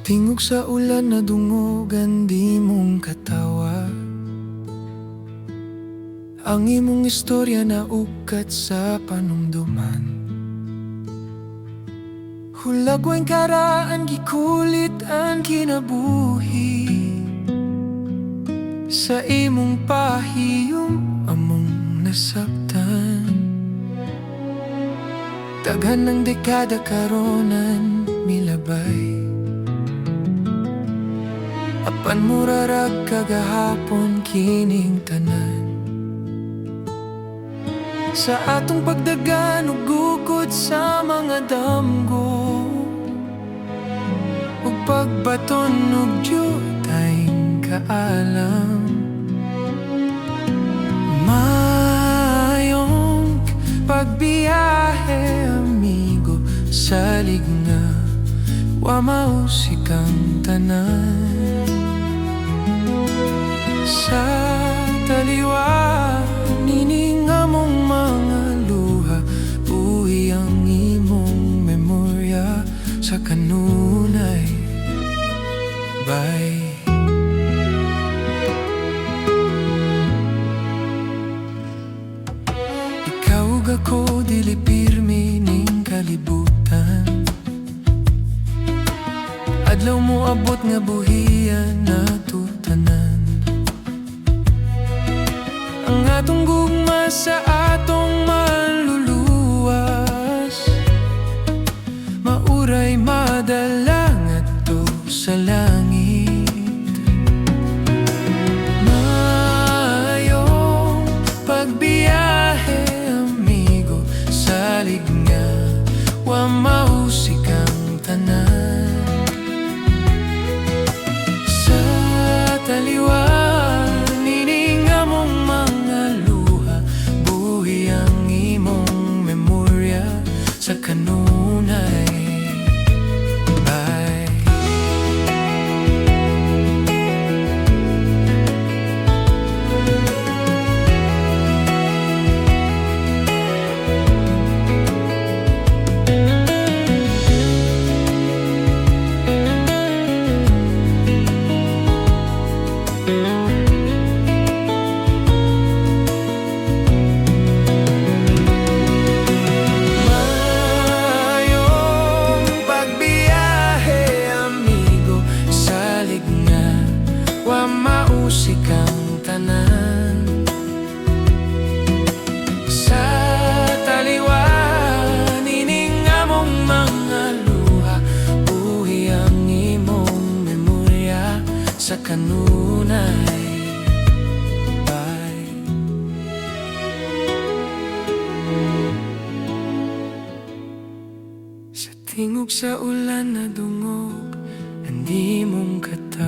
Tingog sa ulan na dungog ang di mong katawa. Ang imong istorya na ukat sa panumduman. Hulagwang karaan gikulit ang kinabuhi. Sa imong pahiyom among nasabtan. Daghan ng dekada karonan milabay. Apan murarag kagahapon kining tanan. Sa atong pagdagan ug gugod sa mga damgo, ug pagbaton ug diyutayng kaalam. Mayong pagbiyahe amigo, salig nga wa mausik ang tanan. Sa taliwa nining among mga luha, buhi ang imong memorya sa kanunay. Bye. Ikaw ug ako dili pirmi ning kalibutan. Adlaw mo abot nga buhian na tutanan. Ang atong gugma sa atong maluluwas, mauray madala ngadto sa langit. Mayong pagbiyahe amigo, salig nga wa mahusik ang tanan. Sa taliwa nining among sa kanunay. Bye. Mausik ang tanan. Sa taliwa nining among mga luha, buhi ang imong memorya sa kanunay. Bye. Sa tingog sa ulan na dungog, hindi mong katawa.